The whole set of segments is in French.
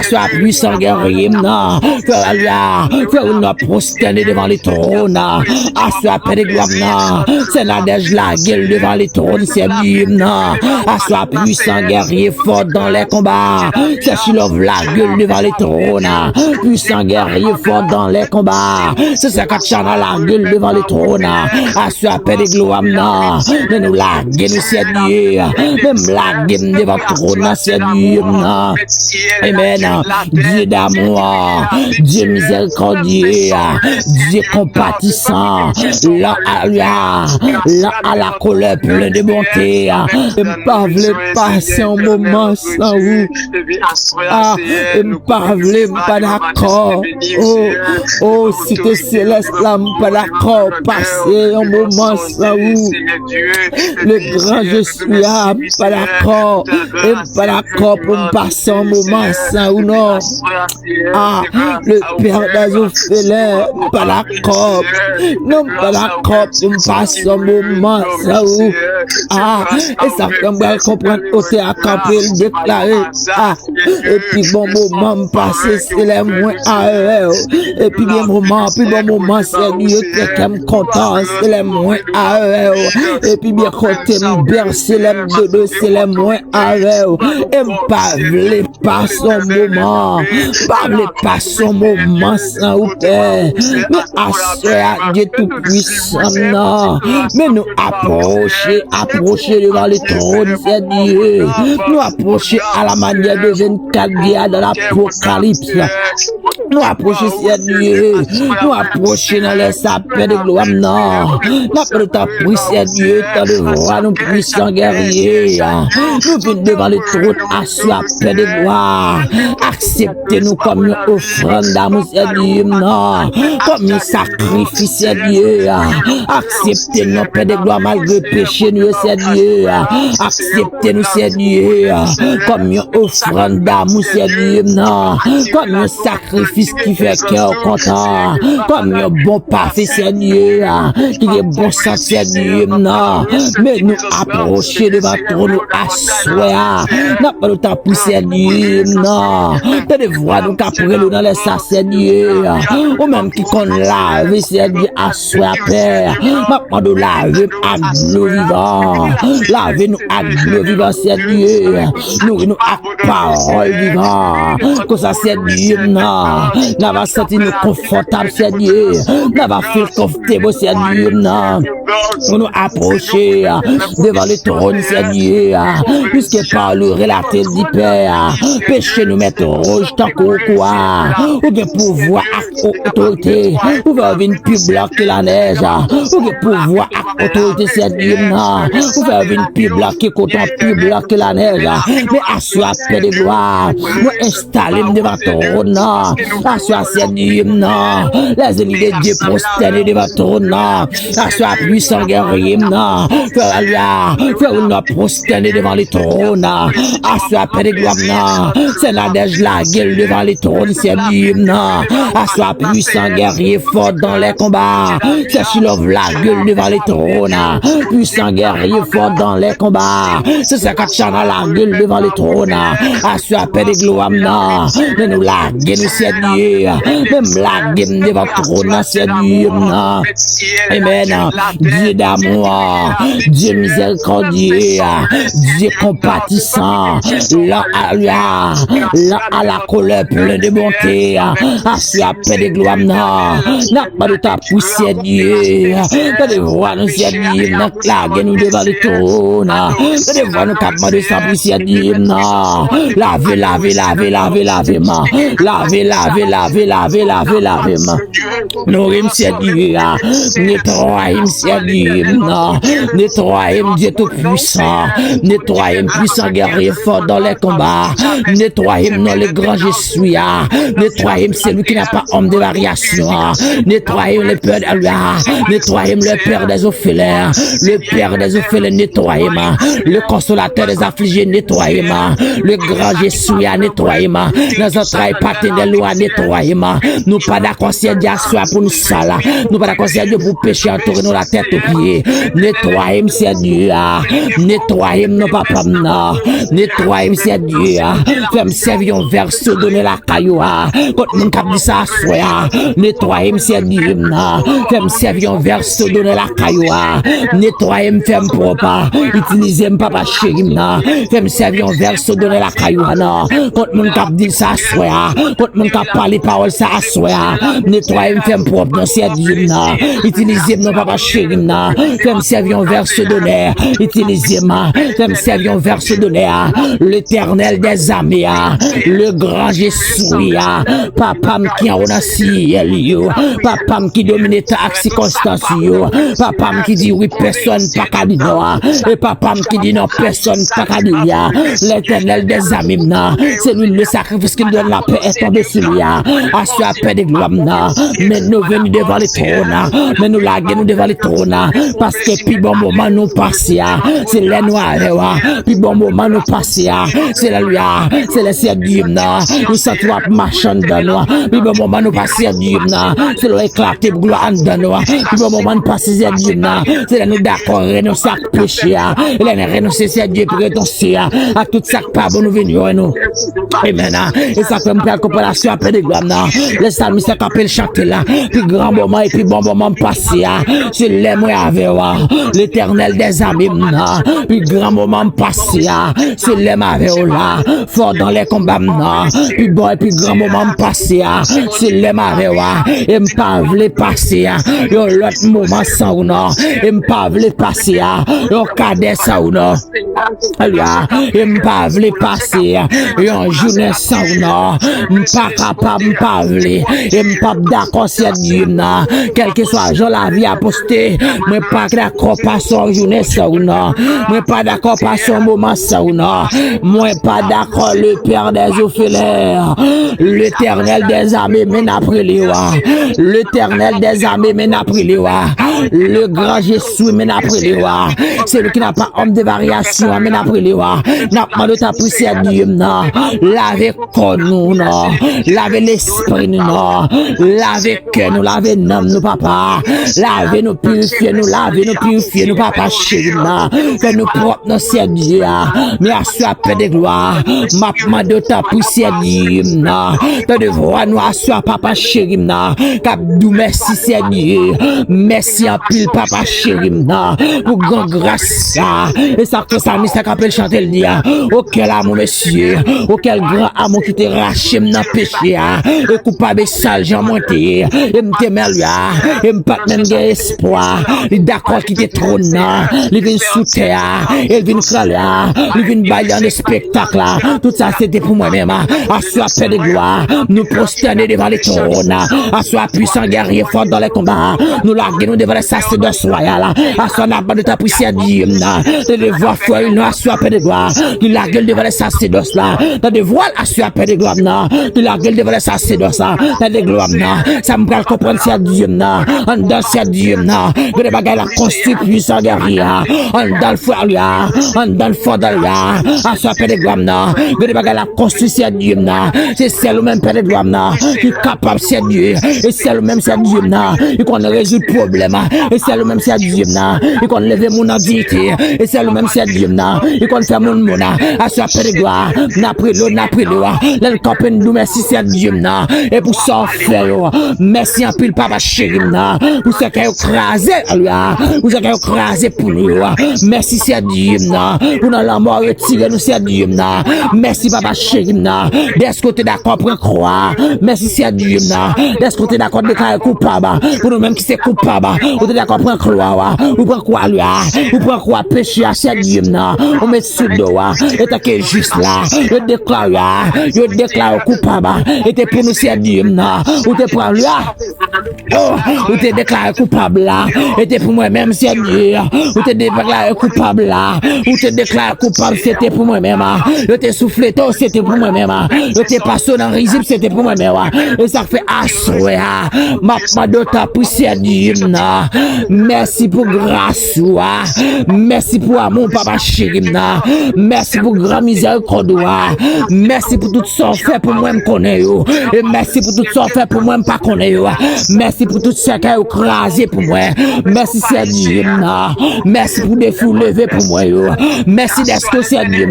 Sois puissant guerrier, non. Fais nous prosterner devant les trônes. Sois paix de gloire, non. C'est la neige la gueule devant les trônes, c'est lui, non. Sois puissant guerrier fort dans les combats. C'est Shilov la gueule devant les trônes. Puissant guerrier fort dans les combats. C'est ça quand chana la gueule devant les trônes. Sois paix de gloire, non. Mais nous la gueule, c'est Dieu. Même la gueule devant le trône, c'est Dieu, non. Amen. Dieu d'amour, Dieu miséricordieux, Dieu compatissant, là à la colère plein de bonté. Ne pas passer un moment sans vous. Ne pas d'accord. Oh, cité céleste, là, pas d'accord. Passer un moment sans vous. Le grand je suis là, pas d'accord. Et pas d'accord pour me passer un moment sans ou non. Le père d'Azophéler, pas d'accord. Non, pas d'accord pour me passer un moment sans ou. Et ça fait mal comprendre au théâtre camper le déclarer. Et puis bon moment me passer, c'est les moins à eux. Et puis bien moment, c'est Dieu qui me content, c'est les moins à eux. Et puis bien côté me bercer les deux, c'est les moins à eux. Et me parler pas son moment, parler pas son moment sans ou père. Mais à Dieu tout puissant, non. Mais nous approcher devant les trônes, c'est Dieu. Nous approcher à la manière de 24 dias dans l'Apocalypse. Nous approcher, c'est Dieu. Nous approcher dans les sapins de gloire, non. Nous ta puissance, Dieu, tant de voix, nous puissants guerriers. Nous venons devant les trônes à la paix de gloire. Acceptez-nous comme une offrande d'amour, c'est Dieu, non. Comme un sacrifice, c'est Dieu. Acceptez-nous, paix de gloire, malgré péché, nous, c'est Dieu. Acceptez-nous, c'est Dieu. Comme une offrande d'amour, c'est Dieu, non. Comme un sacrifice qui fait cœur content. Comme un bon parfait, c'est Dieu. Qui est bon sang, c'est Dieu, non. Mais nous approcher devant trop nous asseoir. N'a pas le temps pour c'est Dieu, non. T'as des voix nous qu'après nous dans les sacs, c'est Dieu. Ou même qui qu'on lave, c'est Dieu, asseoir, Père. Maintenant de laver à l'eau vivant. Lavez-nous à l'eau vivant, c'est Dieu. Nourris-nous à parole vivant. Que ça, c'est Dieu, non. N'a pas senti nous confortable, c'est Dieu. N'a pas fait confortable, c'est Dieu, non. Pour nous approcher devant le trône, c'est Dieu. Puisque par le relater du Père, péché nous mettre rouge tant qu'au quoi. Ou bien pouvoir à autorité. Ou bien venir plus bloquer la neige. Ou bien pouvoir à autorité, c'est Dieu, non. Ou bien venir plus bloquer coton, plus bloquer la neige. Mais assois paix de gloire. Nous installer devant ton trône, non. Assois, c'est Dieu, non. Les élites de Dieu prosternés devant ton trône, non. Assois puissant guerrier, non. Fais nous prosterner devant les trônes. Assois paix de gloire, non. C'est la neige la gueule devant les trônes, c'est Dieu, non. Assois puissant guerrier fort dans les combats. C'est Shilov la gueule devant les trônes. Puissant guerrier fort dans les combats. C'est ça quand chana la gueule devant les trônes. Assois paix de gloire, non. Mais nous la gueule, c'est Dieu. Même la gueule devant le trône, c'est Dieu, non. Amen. Dieu d'amour, Dieu miséricordieux, Dieu compatissant, là à la colère plein de bonté, assis à paix de gloire, non. N'a pas de ta poussière, Dieu. T'as des voix, nous, c'est Dieu, n'a clague, nous devant le trône. T'as des voix, nous, capable de sa poussière, Dieu, non. Lavez, ma. Lavez, ma. Nous, c'est Dieu, nettoyez, c'est Dieu, non. Nettoyez, Dieu tout puissant. Nettoyez, puissant guerrier fort dans les combats. Nettoyez, dans les grands je suis. Nettoyez, celui qui n'a pas homme de variation. Nettoyez le père de nettoyez le père des orphelins. Le père des orphelins, nettoyez-moi. Le consolateur des affligés, nettoyez-moi. Le grand je suis, nettoyez-moi. Nos entrailles paternelles, nettoyez-moi. Nous pas d'accord, c'est Dieu pour nous sala. Nous pas d'accord, c'est Dieu pour pécher, entourer nous la tête aux pieds. Nettoyez-moi, c'est Dieu. Nettoyez-moi, papa, non. Nettoyez-moi, c'est Dieu. Fais-moi servir servions vers se donner la cailloua. Quand mon cap dit ça, soya, nettoyer, me servir, femme servions vers se donner la cailloua. Nettoyer, me femme propre, utiliser, papa chéri, femme servions vers se donner la cailloua. Quand mon cap dit ça, soya, quand mon cap parler parole, ça, soya, nettoyer, me femme propre, non, servir, utiliser, non, papa chéri, femme servions vers se donner, utiliser, femme servions vers se donner, l'Éternel des armées, le grand Jésus, papa qui en a ciel, papa qui domine ta circonstance, papa qui dit oui, personne pas qu'à dire, et papa qui dit non, personne pas qu'à dire, l'Éternel des armées, c'est lui le sacrifice qui donne la paix est tombé sur lui, à ce paix de gloire, mais nous venons devant les trônes, mais nous laguons devant les trônes, parce que puis bon moment nous passons, c'est les noirs, puis bon moment nous passons, c'est la lui, c'est le ciel du hymne, nous sommes trois marchand dans nous, puis bon moment nous passons du hymne, c'est le éclaté de gloire dans nous, puis bon moment nous passons du hymne, c'est là nous d'accord, renoncer à péché, et là renoncer à Dieu pour renoncer à tout ça qui pas bon nous venir nous. Amen. Et ça fait me faire comparaison après de gloire, le salmiste qui appelle chanter là, puis grand moment et puis bon moment passé, c'est les moi avec l'Éternel des amis, puis grand moment passé, c'est les moi avec là, fort dans les combats, puis bon et puis grand moment passé, c'est les moi avec et me pas vle passer, yo l'autre moment sans non, et me pas vle passer, yo cadet ça ou non, et me pas vle passer, yo journée sans non, me pas capable me pas vle, et me pas d'accord c'est Dieu non, quel que soit Jean la vie à poster, me pas d'accord pas son journée sans non, me pas d'accord pas son moment sans non, moi pas d'accord le Père des orphelins, l'Éternel des armées mène après les rois, l'Éternel des armées mène après les rois, le grand Jésus mène après les rois, c'est lui qui n'a pas homme de variation mène après les rois, n'a pas de ta poussière Dieu non, lavez corps nous non, lavez l'esprit nous non, lavez cœur nous, lavez l'âme nous papa, lavez nous purifier nous papa chéri non, fais nous propre dans ciel Dieu, mais à soi paix de gloire, ma de ta poussière Dieu non, te devoir nous à soi papa chéri non, cap dou merci c'est Dieu, merci en pile papa chéri non, pour grand grâce et ça que ça mystère qu'appelle chanter le dia, auquel amour monsieur, auquel grand amour qui te raché dans péché et coupable sale j'en monté et me temer lui et me pas même espoir, il d'accord qui te trône il vient sous terre, il vient là, il vient bailler des spectacles tout ça c'était pour moi-même, à soi paix de gloire, nous prosterner devant les trônes, à soi puissant guerrier fort dans les combats, nous larguons devant les sacerdoce royal, à soi n'a pas de ta poussière Dieu, de devoir foi une à soi paix de gloire, nous larguons devant les sacerdoce là, de devoir à soi paix de gloire, nous larguons devant les sacerdoce là, de gloire, ça me parle comprendre c'est Dieu, en dans c'est Dieu, que les bagailles la construit puissant guerrier, en dans le foi là, en dans le fort là, à soi paix de gloire, que les bagailles la construit c'est Dieu, c'est celle même paix de gloire, qui est capable c'est Dieu, et celle même c'est Dieu, qui qu'on résout le problème, et celle même c'est Dieu, qui qu'on lever mon dignité, et celle même c'est Dieu, qui qu'on fait mon mona, à soi paix de gloire, n'a pris l'eau, le campagne nous merci c'est Dieu, et pour ça faire, merci en pile papa chéri, pour ce qu'il a écrasé, pour ce qu'il a écrasé pour nous, merci c'est Dieu, pour nous la mort retirer nous c'est Dieu, merci papa chéri, d'est-ce que tu es d'accord pour croire, merci c'est Dieu, d'est-ce que tu es d'accord de déclarer coupable, pour nous même qui c'est coupable, ou tu es d'accord pour croire, ou pour croire lui, ou pour croire péché à c'est Dieu, on met sous le dos, et t'as que juste là, je déclare coupable, et t'es pour nous c'est Dieu, ou t'es pour lui, ou t'es déclaré coupable là, et t'es pour moi-même c'est Dieu, ou t'es déclaré coupable là, ou t'es déclaré coupable c'était pour moi-même, je t'ai soufflé tôt c'était pour moi-même, je t'ai passé dans risible c'était pour moi-même, et ça fait assurer, ma de ta poussière Dieu, merci pour grâce, merci pour amour papa chéri, merci pour grand miséricorde, merci pour tout ça fait pour moi me connaître, et merci pour tout ça fait pour moi me pas connaître, merci pour tout ça qui a écrasé pour moi, merci c'est Dieu, merci pour des fous levés pour moi, merci d'être que c'est Dieu,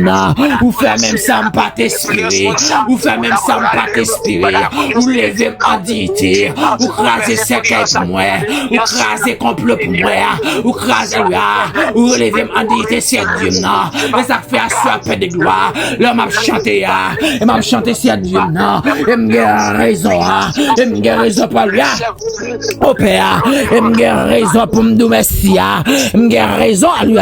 pour faire même ça me pas tes t'inspirer, ou faire même sans pas t'inspirer, ou lever en dignité, ou craser cercueil pour moi, ou craser complot pour moi, ou craser ou relever en dignité, c'est Dieu, non, mais ça fait asseoir paix de gloire, l'homme m'a chanté, et m'a chanté, c'est Dieu, non, et m'a raison, et m'a raison pour lui, au Père, et m'a raison pour me dire merci, et m'a raison à lui,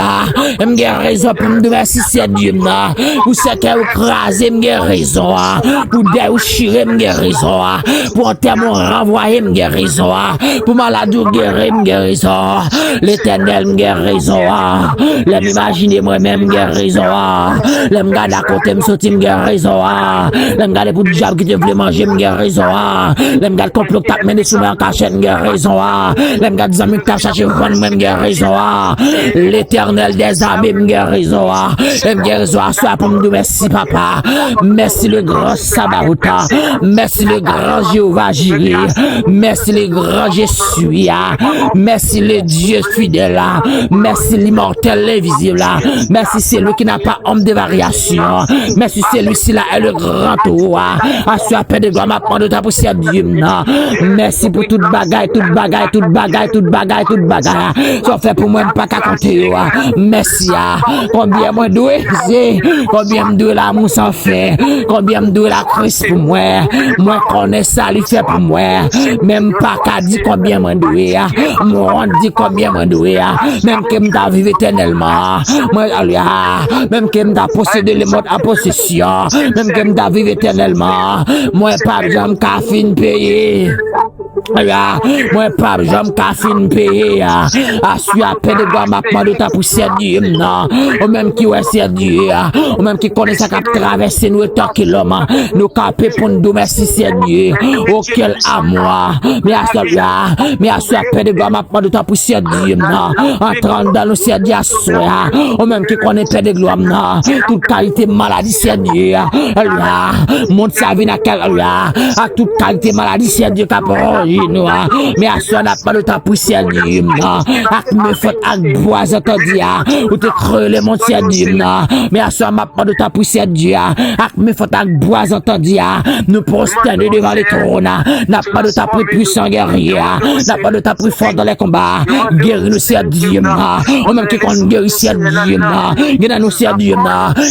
et m'a raison pour me dire merci, c'est Dieu, non, ou c'est qu'elle ou craser, m'a raison, pour déchirer, m'a raison, pour enterrement renvoyer, m'a raison, pour maladie guérir, m'a raison, l'éternel, m'a raison, l'aime imaginer moi-même, m'a raison, l'aime garder à côté, me sortir, m'a raison, l'aime garder pour le diable qui te voulait manger, m'a raison, l'aime garder complot qui mené sous ma cachette, m'a raison, l'aime garder des amis qui cherché vendre, m'a raison, l'éternel des amis, m'a raison, m'a raison, soit pour me dire merci papa, merci le grand Sabaouta, merci le grand Jéhovah Jiré, merci le grand Jésus, merci le Dieu fidèle, merci l'immortel, l'invisible, merci c'est lui qui n'a pas homme de variation, merci c'est lui-ci là est le grand tour, à ce paix de gloire, ma prendre ta poussière Dieu, merci pour toute bagaille, toute bagaille, toute bagaille, toute bagaille, toute bagaille, ça fait pour moi pas qu'à compter, merci, combien moi doué, combien me doué l'amour sans fait, combien me doué la Christ pour moi connais ça, il fait pour moi, même pas qu'à dire combien me doué, moi on dit combien me doué, même que me vivre éternellement, moi même que me posséder les modes en possession, même que me vivre éternellement, moi pas jamais qu'à fin payer. Moi pas jamais qu'à fin payer, à suivre à peine de gloire ma de ta poussière Dieu, non, ou même qui ouais c'est Dieu, ou même qui connaît ça qu'a traversé nous tant que l'homme, nous capé pour nous merci c'est Dieu, auquel à moi, mais à cela, mais à suivre à peine de gloire ma de ta poussière Dieu, non, entrant dans le ciel Dieu soir, ou même qui connaît peine de gloire, non, toute qualité maladie c'est Dieu, là, monte sa vie à quel là, à toute qualité maladie c'est Dieu qui nous, mais à soi n'a pas de ta poussière Dieu, à me faute à bois dia, ou te creux le mon ciel Dieu, mais à soi n'a pas de ta poussière Dieu, à me faute à bois dia, nous prosterner devant les trônes, n'a pas de ta plus puissant guerrier, n'a pas de ta plus fort dans les combats, guéris nous ciel Dieu, ou même qui compte guérir ciel Dieu, guéris nous ciel Dieu,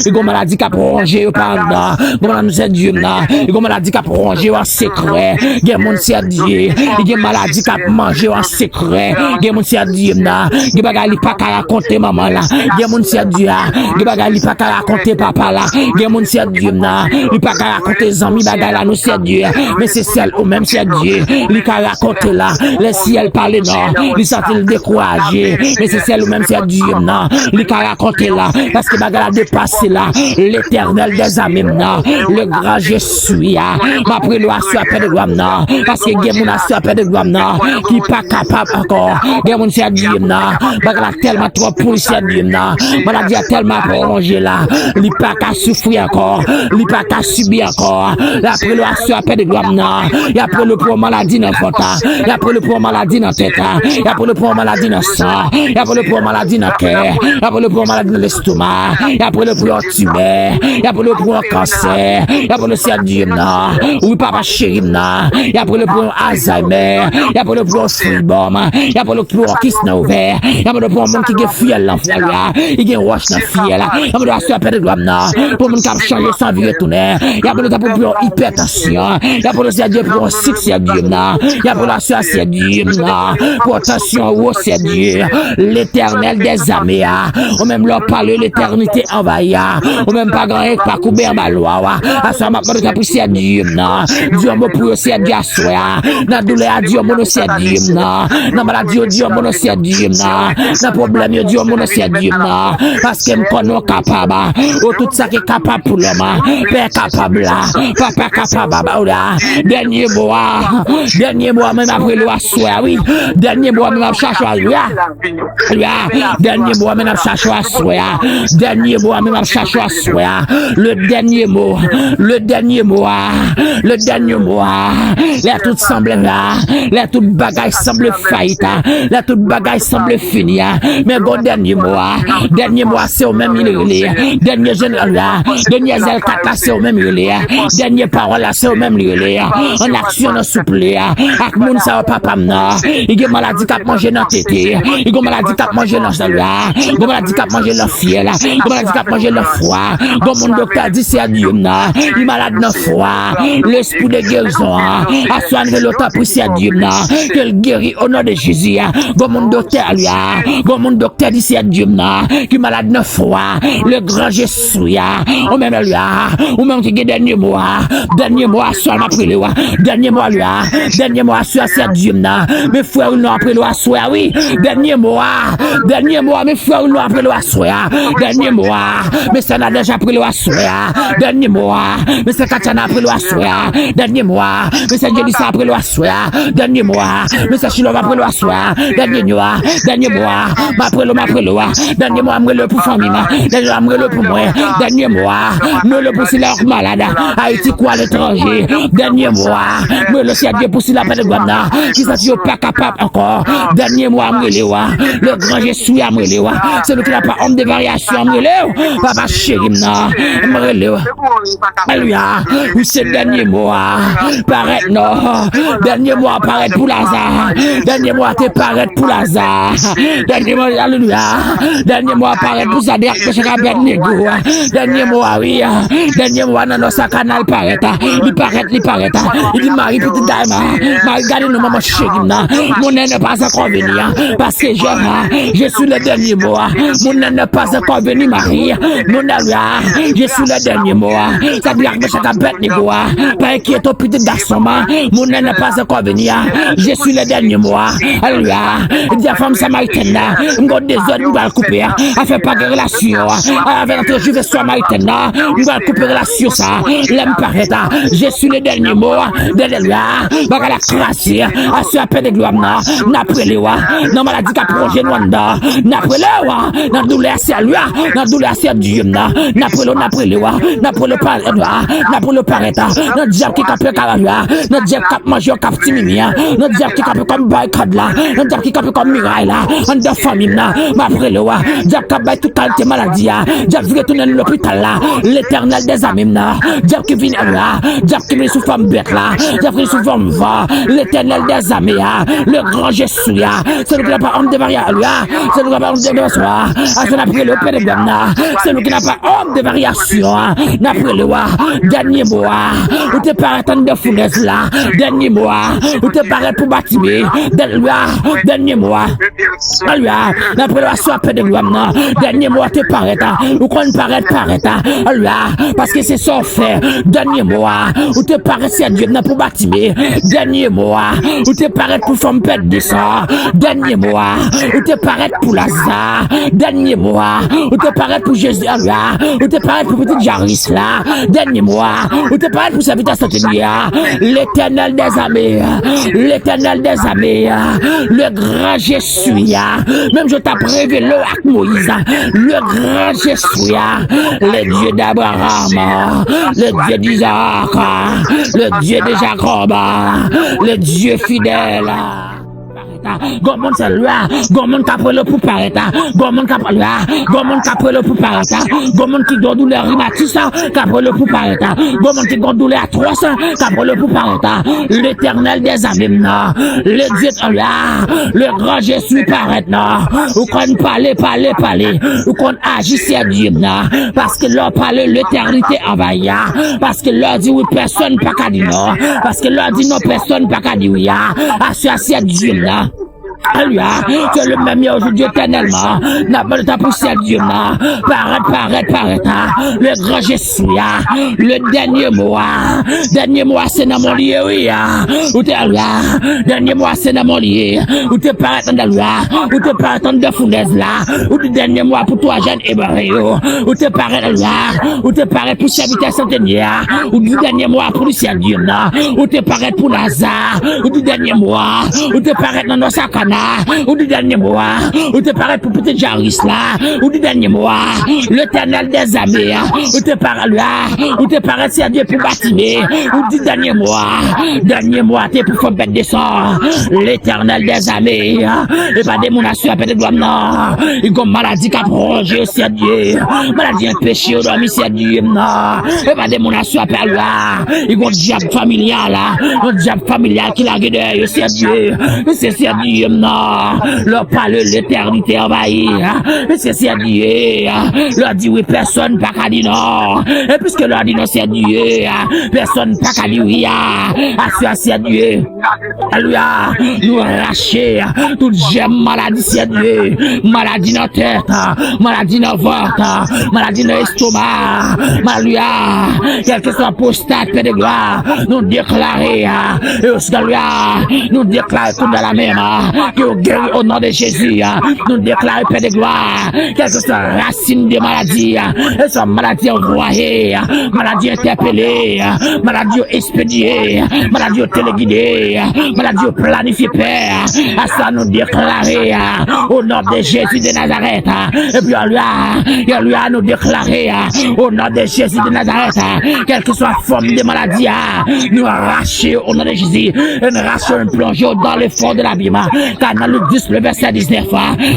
et comme maladie qui a prolongé au pendant, comme nous ciel Dieu, et comme maladie qui a prolongé en secret, guéris mon ciel Dieu, il y a maladie qui a mangé en secret, il y a mon ciel Dieu, il y a bagali pas qu'à raconter maman là, il y a mon ciel Dieu, il y a bagali pas qu'à raconter papa là, il y a mon ciel Dieu, il y a pas qu'à raconter amis bagali là, nous ciel Dieu, mais c'est celle au même ciel Dieu, il y a raconter là, les ciel parler non, il s'est découragé, mais c'est celle au même ciel Dieu, non, il y a raconter là, parce que bagali a dépassé là, l'éternel des amis, non, le grand Jésus, ma préloire soit paix de gloire, non, parce que il y a mon assuré paix de gloire, non, qui pas capable encore, il y a mon ciel Dieu, non, bagali a tellement trop pour le ciel Dieu, non, maladie a tellement prolongé là, il n'y a pas qu'à souffrir encore, il n'y a pas qu'à subir encore, la préloire soit paix de gloire, non, il y a pour le pour maladie dans le frontal, il y a pour le pour maladie dans la tête, il y a pour le pour maladie dans le sang, il y a pour le pour maladie dans le cœur, il y a pour le pour maladie dans l'estomac, il y a pour le pour tumeur, il y a pour le pour cancer, il y a pour le ciel Dieu, non, oui papa chéri, non, il y a pour le pour Alzheimer, il y a pour le pour Freebom, il y a pour le pour qui s'est ouvert, il y a pour le pour monde qui est fiel l'enfant, il y a roche dans fiel, il y a pour le assuré paix de gloire, non, pour monde qui a changé sa vie retourner, il y a pour le pour hypertension, il y a pour le ciel Dieu pour succès Dieu, non, il y a pour l'assuré c'est Dieu, non, pour attention au c'est Dieu, l'éternel des armées, ou même leur parler l'éternité envahie, ou même pas grand pas couvert ma loi, à ça m'a pas de poussière Dieu, non, Dieu m'a pour c'est Dieu soir, na douleur Dieu mon c'est Dieu, non, na maladie Dieu mon c'est Dieu, non, na problème Dieu mon c'est Dieu, non, parce que me connais capable, ou tout ça qui est capable pour l'homme, père capable là, papa capable là, dernier mois même après le soir, oui, dernier mois même chercher à lui, dernier mois même chercher à soir, dernier mois même chercher à soir, le dernier mot, les tout semblent là tout bagage semble faillite, là tout bagage semble fini, mais bon dernier mois c'est au même il dernier général là, dernier zèle 4 là c'est au même il dernier parole là c'est au même il en action dans souple ak moun ça papa mna il y a maladie qui manger dans tété il y a maladie qui manger dans celle là il y a maladie qui manger dans fiel là il y a maladie qui manger dans foie bon mon docteur dit c'est Dieu na il malade dans foie l'esprit de guérison a soigné l'autre pour c'est Dieu na qu'il guérit au nom de Jésus bon mon docteur lui bon mon docteur dit c'est Dieu na qui malade dans foie le grand Jésus ou même lui ou même qui dernier mois soit après le dernier mois lui dernier mois soit c'est Dieu na mes frères nous après le soit oui dernier mois mes frères nous après le soit dernier mois mais ça n'a déjà pris le soit dernier mois mais ça Kachana après le soit dernier mois mais ça Jésus après le soit dernier mois mais ça Chilo après le soit dernier mois après le dernier mois me le pour famille dernier mois me le pour moi dernier mois me le pour si leur malade Haïti quoi l'étranger dernier mois me le si Dieu pour si la paix de Guamna qui ça tu pas capable encore dernier mois me le grand Jésus me le c'est nous qui n'a pas homme de variation me le papa chéri me le alléluia oui c'est dernier mois paraît non dernier mois paraît pour Lazare dernier mois te paraît pour Lazare dernier mois alléluia dernier mois paraît pour Zadek que je rappelle négo dernier mois oui dernier mois dans notre canal paraît il paraît il dit Marie petite dame Marie garde nous maman chérie mon n'est pas encore venir parce que je suis le dernier mois mon n'est pas encore venir Marie mon alléluia je suis le dernier mois ça dit que chaque bête négo pas inquiète au petit garçon mon n'est pas encore venir je suis le dernier mois alléluia dit la femme samaritaine on des autres nous va couper a fait pas de relation avec notre juif samaritaine nous va couper relation ça l'aime paraît je suis le dernier mot alléluia baga la grâce à ce appel de gloire n'après le non maladie qu'a projet Rwanda n'après le dans douleur c'est lui dans douleur c'est Dieu n'après le paraît notre diable qui capé carabia notre diable cap manger cap timimia notre diable qui capé comme barricade là notre diable qui capé comme miraille là en de famille là m'après le diable cap bail tout qualité maladie diable qui retourne dans l'hôpital là l'éternel des amis là diable qui vient là diable qui vient sous forme bête là diable qui sous forme va l'éternel des amis le grand Jésus là c'est nous qui n'a pas homme de variation c'est nous qui n'a pas homme de variation c'est n'après le père de Gamna c'est nous qui n'a pas homme de variation n'après le dernier mois où te paraît tant de fournaise là dernier mois où te paraît pour bâtiment dernier mois alléluia n'après le soit père de Gamna dernier mois te paraît ou qu'on paraît alléluia parce que c'est ça fait dernier mois où te paraît c'est Dieu n'a pour bâtiment dernier mois où te paraît pour femme pète de ça dernier mois où te paraît pour Lazare dernier mois où te paraît pour Jésus alléluia où te paraît pour petit Jaris là dernier mois où te paraît pour serviteur Saint-Élia l'éternel des armées le grand Jésus même je t'ai révélé avec Moïse le grand Jésus le Dieu d'Abraham le Dieu d'Isaac le Dieu de Jacob le Dieu fidèle Gommon c'est là, Gommon capre pour paraître, Gommon capre là, Gommon capre pour paraître, Gommon qui doit douleur rhumatisme, capre pour paraître, Gommon qui doit douleur à 300, capre pour paraître, l'éternel des amis, le Dieu là, le grand Jésus paraît là, ou qu'on parler, ou qu'on agisse à Dieu là, parce que leur parler l'éternité envahit, parce que leur dit oui personne pas qu'à dire non, parce que leur dit non personne pas qu'à dire oui, associé à Dieu là. Alléluia, tu es le même aujourd'hui éternellement. N'a pas le temps pour ça, Dieu, paraît, le grand Jésus, le dernier mois, c'est dans mon lieu, oui, où t'es là, dernier mois, c'est dans mon lieu, où t'es paraît dans la où t'es paraît dans la fournaise là, où le dernier mois pour toi, jeune hébreu, où t'es paraît là, où t'es paraît pour serviteur centenaire, où le dernier mois pour le ciel, Dieu, où t'es paraît pour Lazare, où le dernier mois, où t'es paraît dans nos sacs. là, ou du dernier mois, ou te paraît pour petit Jaris là, ou du dernier mois, l'Éternel des armées, ou te paraît là, ou te paraît c'est Dieu pour bâtir, ou du dernier mois, t'es pour faire bête de sang, l'Éternel des armées, et pas des monations à peine de gloire, non, il y a une maladie qui a prolongé, c'est Dieu, maladie un péché, au dormi, c'est Dieu, non, et pas des monations à peine là, il y a un diable familial, un diable familial qui l'a guidé, c'est Dieu, c'est Dieu, non, leur parle l'éternité envahie, c'est Dieu, leur dit oui, personne pas qu'à dire non, et puisque leur dit non, c'est Dieu, personne pas qu'à dire oui, c'est Dieu, alléluia, nous arracher, toute j'aime maladie, c'est Dieu, maladie dans la tête, maladie dans le ventre, maladie dans l'estomac, alléluia, quel que soit apostate, paix de gloire, nous déclarer, et aussi, alléluia, nous déclarer tout dans la même, que vous guéris au nom de Jésus, nous déclarer paix de gloire, quelle que soit racine de maladie, et soit maladie envoyée, maladie interpellée, maladie expédiée, maladie téléguidée, maladie planifiée, Père, à ça nous déclarer au nom de Jésus de Nazareth, et puis alléluia, nous déclarer au nom de Jésus de Nazareth, quelle que soit la forme de maladie, nous arracher au nom de Jésus, et nous arracher, nous plonger dans le fond de l'abîme, car dans le 10, le verset 19,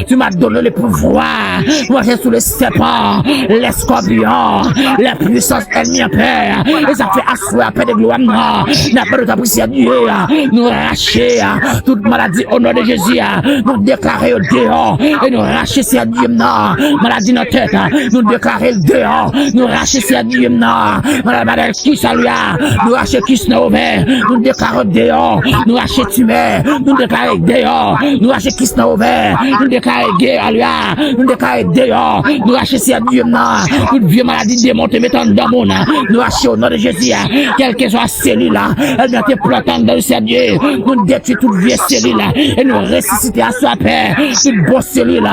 tu m'as donné le pouvoir, moi j'ai sous les serpents, les scorpions, les puissances ennemies, Père, et ça fait asseoir paix de gloire, n'a pas de ta prière, Dieu, nous arracher toute maladie au nom de Jésus, nous déclarer au dehors, et nous arracher ces Dieu, maladie dans la tête, nous déclarer le dehors, nous arracher ces Dieu, maladie qui salue, nous arracher qui se ouvert, nous déclarer dehors, nous arracher tumeur, nous déclarer dehors, nous arracher qui se ouvert, nous déclarer guerre, nous déclarer dehors, nous arracher ces Dieu, toute vieux maladie démontée mettant dans mon âme, nous arracher au nom de Jésus, quelle que soit la cellule, elle doit être plantante dans le Seigneur, nous détruire toute vieille cellule, et nous ressusciter à soi, Père, toute bonne cellule,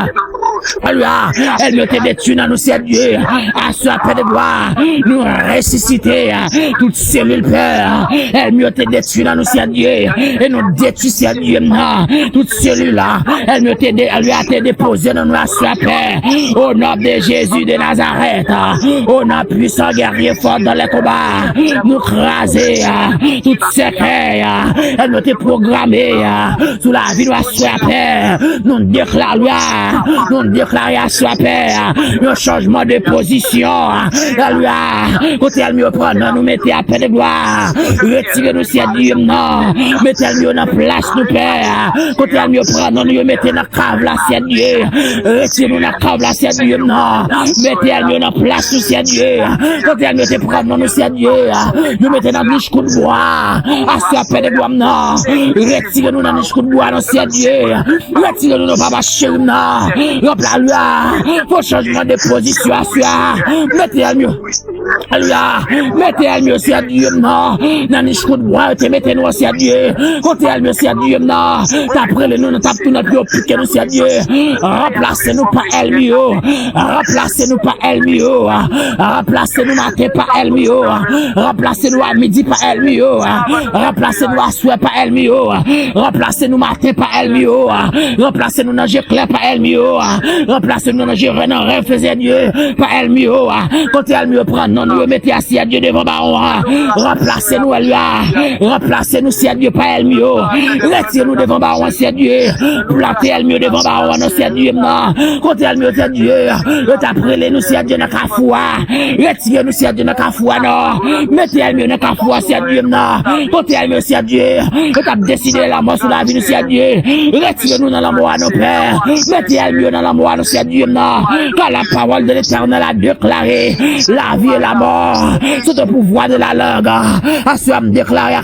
alléluia, elle me te détruit dans nous, Seigneur, à soi, Père de gloire, nous ressusciter toute cellule, Père, elle me te détruit dans nous, Seigneur, et nous détruit, Seigneur, toute cellule, elle me te déposé dans nous, à soi, Père, au nom de Jésus de Nazareth, au nom puissant guerrier fort dans les combats, nous craser, toute secret, elle me te programmé, sous la vie de la soi, Père, nous déclarons, à soi, Père, un changement de position, alléluia, côté elle me prend, nous mettez à paix de gloire, retirez-nous, Seigneur, non, mettez-nous dans place, nous, Père, côté elle me prend, nous mettez dans la cave, là, Seigneur, retirez-nous dans la cave, là, Seigneur, non, mettez-nous dans place, nous, Seigneur, côté elle me prend, nous, Seigneur, nous mettez dans le coup de bois, à soi, paix de gloire, non, retirez-nous dans le coup de bois, non, Seigneur, retirez-nous dans Papa chéri, non, remplacez-nous, pour changement de position, à soi, mettez-le mieux, alléluia, mettez-le mieux, Seigneur, non, dans le coup de bois, mettez-nous, Seigneur, côté elle me, Seigneur, non, d'après le nous, tape tout notre piqué, nous, Seigneur, remplacez-nous par elle mieux, remplacez-nous par elle mieux, remplacez-nous matin par elle mieux, remplacez-nous à midi par elle mieux, remplacez-nous à soir par elle mieux, remplacez-nous matin par elle mieux, remplacez-nous dans le clair par elle mieux, remplacez-nous dans le renan rêve, faisait Dieu par elle mieux, quand elle mieux prend, non, nous mettez assis à Dieu devant baron, remplacez-nous, elle remplacez-nous, c'est Dieu par elle mieux, retirez-nous devant baron, c'est Dieu, plantez elle mieux devant baron, non, c'est Dieu, non, quand elle mieux, c'est Dieu, après nous, c'est Dieu, dans la foi, retirez-nous, c'est Dieu, dans la foi, non, mettez elle mieux dans la foi, c'est Dieu, non, quand elle mieux, c'est Dieu, vous avez décidé la mort sur la vie, c'est Dieu, retirez-nous dans la mort, nos pères, mettez elle mieux dans la mort, c'est Dieu, non, car la parole de l'Éternel a déclaré la vie et la mort, c'est le pouvoir de la langue, à soi me déclarer à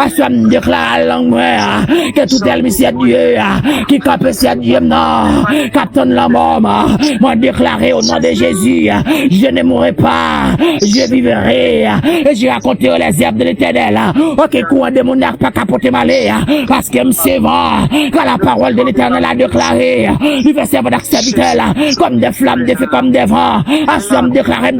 soi me déclarer à la langue, que tout elle, c'est Dieu, qui campe, c'est Dieu, non, captain la mort, moi déclaré au nom de Jésus, je ne mourrai pas, je vivrai, et je raconterai les herbes de l'Éternel, ok, courant de mon arc pas capoter malé, parce que me sévant, quand la parole de l'Éternel a déclaré, il fait servir d'accepter comme des flammes, des feux comme des vents, à soi me déclarer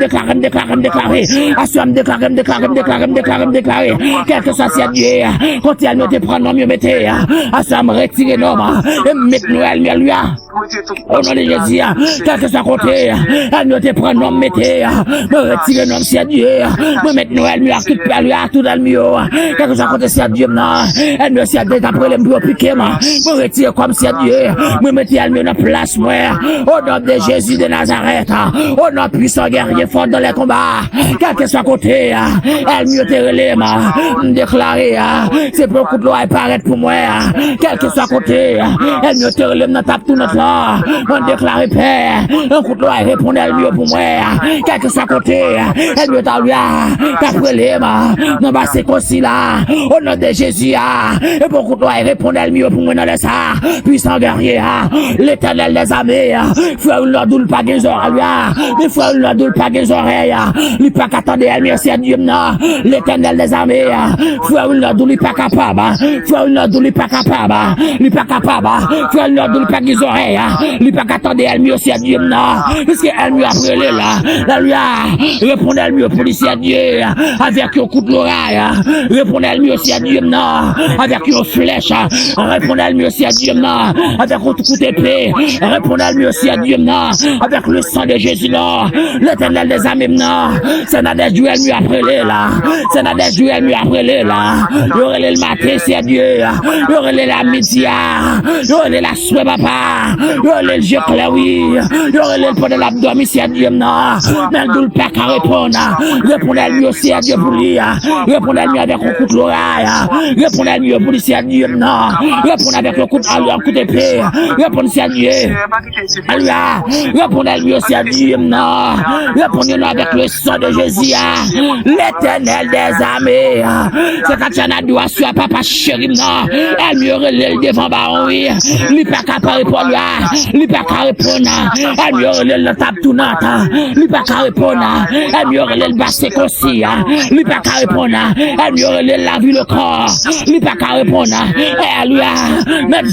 déclarer, quel que soit si Dieu, quand il nous te prend, nous mettez, à ça me retirer nos mains, et mettre Noël, lui, au nom de Jésus, quel que soit côté, elle nous te prend, nous mettez, me retirer nos si Dieu, me mettre Noël, lui, à tout père, lui, à tout dans le mieux, quel que soit côté si Dieu, non, elle nous si Dieu, après les mieux piquer, me retirer comme si Dieu, me mettre elle mieux dans place, moi, au nom de Jésus de Nazareth, au nom puissant guerrier fort dans les combats, quel que soit côté, elle mieux te relève, déclarer, c'est pour que l'eau apparaître pour moi, quel que soit côté, elle mieux te relève dans tape tout notre là, on déclare paix, un coup de l'eau répond elle mieux pour moi, quel que soit côté, elle mieux t'a relève, non bah c'est comme si là, au nom de Jésus, et pour que l'eau répond elle mieux pour moi dans le ça, puissant guerrier, l'éternel des armées, frère l'eau doule pas des oreilles, mais frère l'eau doule pas des oreilles, il pas qu'attendre elle mieux c'est Dieu non, l'éternel des armées, frère l'eau doule pas capable, frère l'eau doule pas capable, il pas capable, frère l'eau doule pas des oreilles, il pas qu'attendre elle mieux c'est Dieu non, parce que elle mieux après là lui répond elle mieux policier Dieu, avec un coup de l'oreille, répond elle mieux c'est Dieu non, avec une flèche, répond elle mieux c'est Dieu non, avec un coup d'épée, répond elle mieux c'est Dieu non, avec le sang de Jésus non, l'éternel des armées non, c'est dans des jours mieux après là, c'est dans des jours mieux après là, il y aurait le matin c'est Dieu, il y aurait la midi, il y aurait la soirée papa, il y aurait le jeu clair oui, il y aurait le pot de l'abdomen c'est Dieu non, mais le doule pas qu'à répondre, répondez mieux c'est Dieu pour lui, répondez mieux avec un coup de l'oreille, répondez mieux pour lui c'est Dieu non, répondez avec un coup d'épée, répondez c'est Dieu, répondez mieux c'est Dieu non, répondez avec le sang de Jésus, l'éternel des armées, c'est quand tu as doigt sur papa chéri non, elle mieux relève devant baron oui, il pas capable répondre il pas capable répondre, elle mieux relève le tape tout nata, il pas capable répondre, elle mieux relève le basset aussi, il pas capable répondre, elle mieux relève la vie le corps, il pas capable répondre, elle lui mettre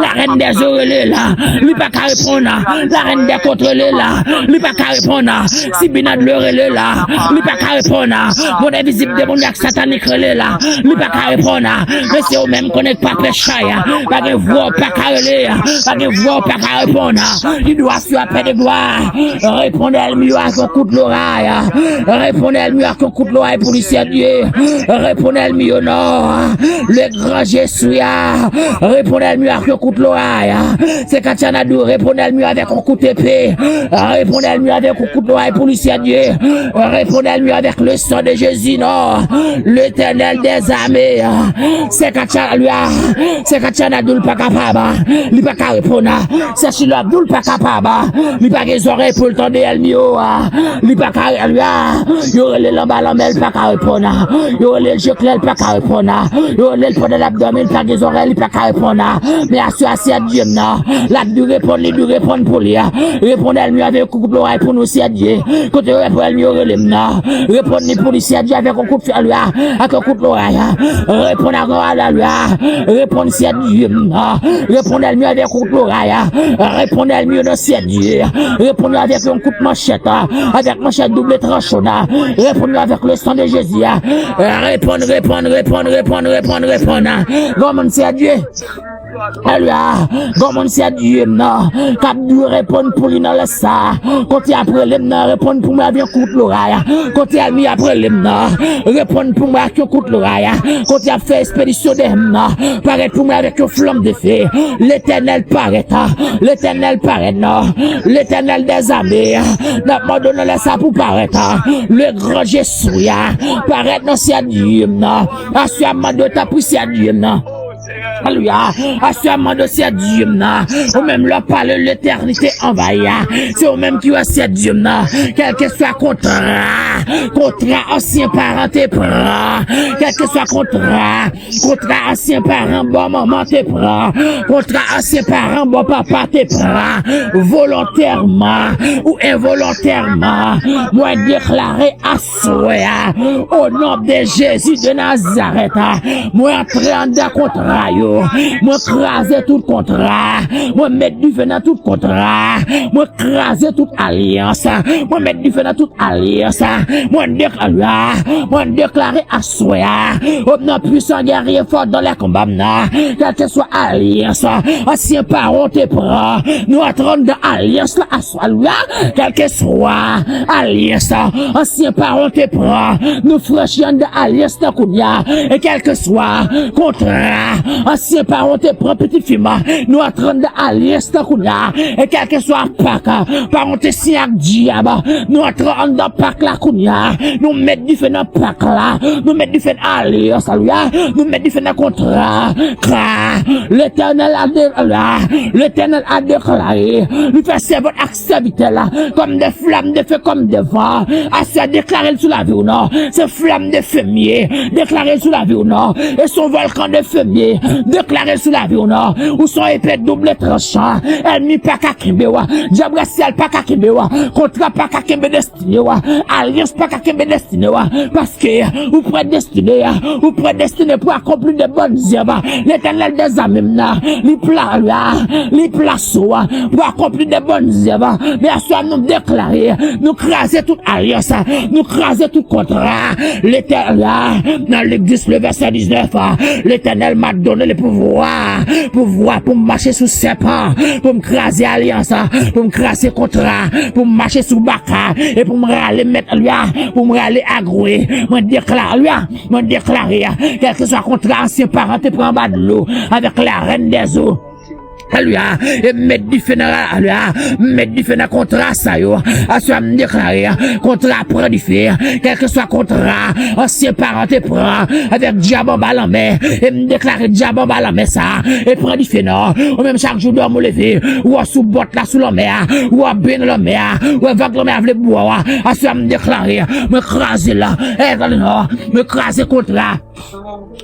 la reine des oreilles là, il pas capable répondre, la reine des contrôles là, il pas capable répondre, si bien de l'oreille là, il pas capable répondre, mon invisible démoniaque satanique là, il pas capable répondre, mais c'est au même qu'on n'est pas péché, pas de voix pas capable, pas de voix pas capable répondre, il doit sur la paix de gloire, répondre à mieux à son coup de l'oreille, répondre à mieux à son coup de l'oreille pour lui Dieu, répondre à mieux non, le grand Jésus, répondre à mieux à son coup de l'oreille, c'est quand tu as dû répondre à mieux avec un coup d'épée, répondre à mieux avec un coup de l'oreille pour lui Dieu, répondre à mieux avec le sang de Jésus, non, l'éternel des armées, c'est quand tu as lui, c'est quand tu as dû pas capable, il pas capable répondre, c'est si l'abdoul pas capable, il pas les oreilles pour le temps de Elmio, il pas capable, il y aurait les lambalamel pas capable répondre, il y aurait les jeux clairs pas capable répondre, il y aurait les poids de l'abdomen pas les oreilles pas capable répondre, mais à Dieu non, la dû répondre pour lui, répondre à lui avec un coup de l'oreille pour nous si Dieu, quand tu réponds à lui non, répondre pour lui si Dieu avec un coup de fer lui, avec un coup de l'oreille, répondre à lui, répondre si Dieu non, répondre à lui avec un coup de l'oreille, répondre à lui dans si Dieu, répondre avec un coup de manchette, avec manchette double tranchant, répondre avec le sang de Jésus, répondre, comment c'est Dieu? Alors, comment c'est Dieu, non? Quand Dieu répond pour lui dans le ça, quand il après les non, répond pour moi avec un coup de l'oreille, quand il a mis après les non, répond pour moi avec un coup de l'oreille, quand il a fait expédition des non, paraît pour moi avec une flamme de feu, l'éternel paraît, non, l'éternel des armées, n'a pas donné le ça pour paraître, le grand Jésus, paraît dans c'est Dieu, non, assurément de ta poussée à Dieu, non. Alléluia, assurément de ces Dieu, ou même leur parle l'éternité envahie, c'est au même qui va ces Dieu, quel que soit contrat ancien parent te prend, quel que soit contrat ancien parent, bon maman te prend, contrat ancien parent, bon papa te prend, volontairement ou involontairement, moi déclaré à souhait, au nom de Jésus de Nazareth, moi entrer en contrat, yo. Moi craser tout contrat. Moi mettre du feu dans tout contrat. Moi craser toute alliance. Moi mettre du feu dans toute alliance. Moi déclarer à soi. On puissant guerrier fort dans les combats. Quelle que soit alliance. Ancien parent te prend. Nous entrons dans alliance là à soi. Quelle que soit alliance. Ancien parent te prend. Nous franchissons dans alliance dans Kounia. Et quel que soit contrat. Ancien parent te prend petit film. Nous entrons dans alliance dans Kounia. Et quel que soit Pâques. Parent te signe avec diable. Nous entrons dans Pâques là Kounia. Nous mettons du feu dans Pâques là. Nous mettons du feu dans alliance. Nous mettons du feu dans contrat. L'Éternel a déclaré. Nous fait servir avec serviteur là. Comme des flammes de feu, comme des vents. À se déclarer sous la vie ou non. Ces flammes de fumier. Déclaré sous la vie ou non. Et son volcan de fumier. Déclaré sous la vie ou non. Ou son épée double tranchant. Ennemi pas qu'à Kimbewa. Diable ciel pas qu'à Kimbewa. Contrat pas qu'à Kimbe destiné. Alliance pas qu'à Kimbe destiné. Parce que vous prédestiné. Vous prédestiné pour accomplir de bonnes œuvres. L'Éternel des amènes. Les places pour accomplir de bonnes œuvres. Mais à soi nous déclarer. Nous craser toute alliance. Nous craser tout contrat. L'Éternel, dans l'Église, le verset 19, l'Éternel m'a donné le pouvoir pour marcher sous serpent, pour me craser alliance, pour me craser contrat, pour me marcher sous baka, et pour me râler mettre lui, pour me râler agroué, me déclarer, quel que soit contrat, ancien parent te prend en bas de l'eau, avec la reine des eaux. Et mettre du feu dans contrat ça yo. À ce me déclarer contrat prend du feu. Quel que soit contrat, ancien parent te prend avec diable en bas la main. Et me déclarer diable en bas la main ça. Et prend du feu non. Ou même chaque jour doit me lever. Ou sous botte là sous la mer. Ou à ben la mer. Ou avec la mer avec boire. À ce me déclarer. Me craser là. Et non. Me craser contrat.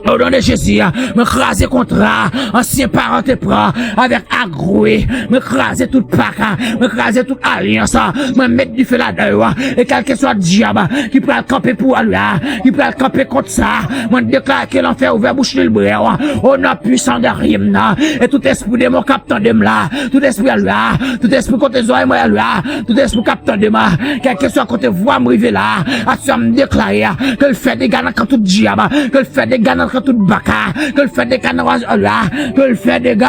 Au nom de Jésus. Me craser contrat. Ancien parent te prend avec agroué, me craser toute paca, me craser toute alliance, me mettre du feu là-dedans, et quel que soit diable, qui peut camper pour lui, qui peut camper contre ça, me déclare que l'enfer ouvert bouche le bras, on a puissant de rien, et tout esprit de mon capteur de là, tout esprit à lui, tout esprit contre les oreilles, moi à lui, tout esprit capteur de moi, quel que soit côté voix me river là, à ce me déclarer, que le fait des gars quand tout diable, que le fait des gars quand tout baka, que le fait des gars là, que le fait des gars,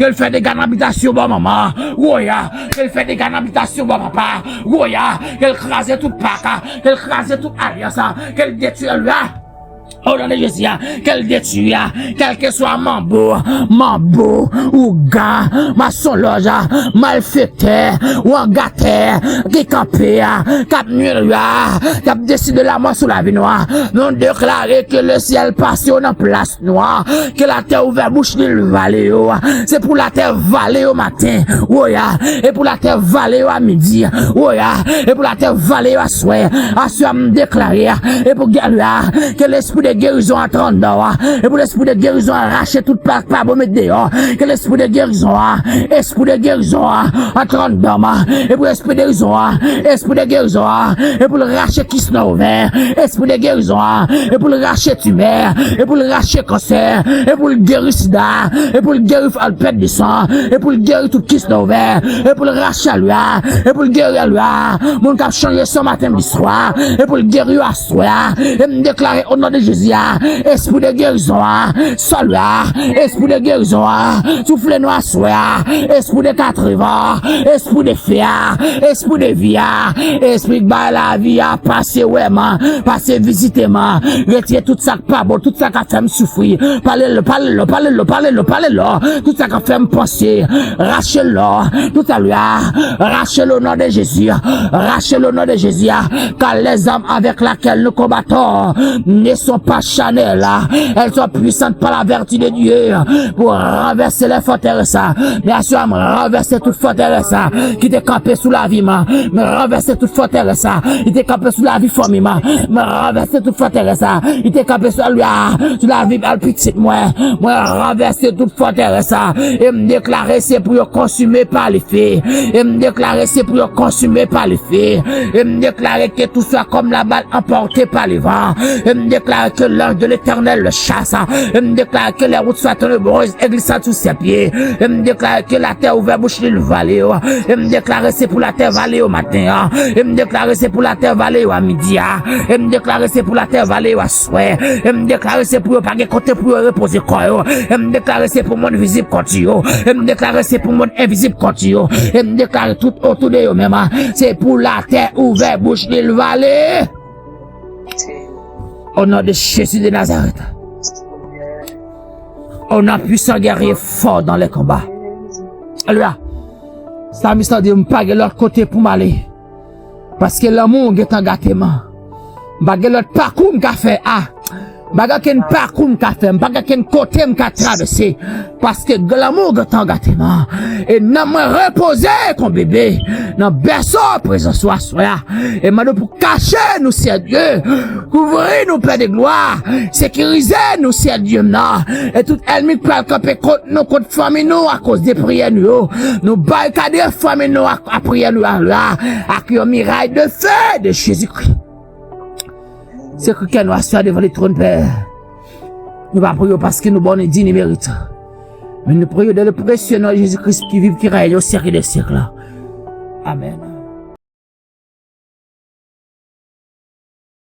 qu'elle fait des gars d'habitation, bon maman. Ouya, qu'elle fait des gars d'habitation, bon papa. Ouya, qu'elle crase toute paca, qu'elle crase toute alliance, qu'elle détruit là. Oh non, Jésus, qu'elle détruit, quel que soit mambo, ou gars, maçon loge, malfaiteur, ou un gâteur, qui campé, cap nuire, cap décide de la mort sous la vie noire. Nous déclarer que le ciel passe en place noire, que la terre ouverte bouche de le vallée, c'est pour la terre vallée au matin, ouya, et pour la terre vallée à midi, ouya, et pour la terre vallée à soir, me déclarer, et pour gagner, que l'esprit de guérison à 30 dehors, et pour l'esprit de guérison arracher toute part par bon mettre dehors, que l'esprit de guérison à 30 dehors, et pour l'esprit de guérison, et pour le racher qui se ouvert, esprit de guérison, et pour le racher tumeur, et pour le racher cancer, et pour le guérir sida, et pour le guérir alpète du sang, et pour le guérir tout qui se ouvert, et pour le racher à lui, et pour le guérir à lui, mon cap changer ce matin du soir, et pour le guérir à soir, et me déclarer au nom de Jésus, esprit de guérison, sol esprit de guérison, souffle nous à soir, esprit de 80, esprit de fer, esprit de vie, esprit de la vie, passer vraiment, passer visitement, retirer tout ça pas bon, tout ça qui fait me souffrir, parlez-le, tout ça qui fait me penser, rachez-le, tout à l'heure, rachez-le au nom de Jésus, rachez-le au nom de Jésus, car les âmes avec lesquelles nous combattons ne sont pas charnelles, elles sont puissantes par la vertu de Dieu pour renverser les forteresses, bien sûr, me renverser toute forteresse qui était campée sous la vie, me renverser toute forteresse qui était campée sous la vie famille, me renverser toute forteresse qui était campée sur la vie petite, moi renverser toute forteresse et me déclarer c'est pour consumer par les fées, et me déclarer c'est pour consumer par les fées, et me déclarer que tout soit comme la balle emportée par les vents, et me déclarer déclare que l'ange de l'Éternel le chasse. Je me déclare que les routes soient ténébreuses et glissant sous ses pieds. Je me déclare que la terre ouverte bouche le vallée. Je me déclare c'est pour la terre vallée au matin. Je me déclare c'est pour la terre vallée à midi. Je me déclare c'est pour la terre vallée à soir. Je me déclare c'est pour pas côté pour reposer corps. Je me déclare c'est pour monde visible contre eux. Je me déclare c'est pour monde invisible contre eux. Je me déclare tout autour de eux même. C'est pour la terre ouverte bouche le vallée. Au nom de Jésus de Nazareth. On a puissant guerrier fort dans les combats. Alléluia. Ça me dit, pas de l'autre côté pour m'aller. Parce que l'amour est en gâtement. Pas de l'autre parcours qu'a fait. Baga ken parcours m'a fait, baga ken côté m'a traversé, parce que l'amour est en gâtement. Et n'a me reposer comme bébé, dans berceau présent soit. Et maintenant pour cacher nous c'est Dieu, couvrir nous Père de gloire, sécuriser nous c'est Dieu là. Et tout ennemi qui peut camper contre nous, contre famille nous à cause des prières nous barricader famille nous à prière nous là, avec un miracle de feu de Jésus-Christ. C'est que nous assoit devant le trône Père. Nous ne prions pas parce que nous bonnes et dignes mérites. Mais nous prions de le précieux nom de Jésus-Christ qui vit, qui règne au siècle des siècles. Amen.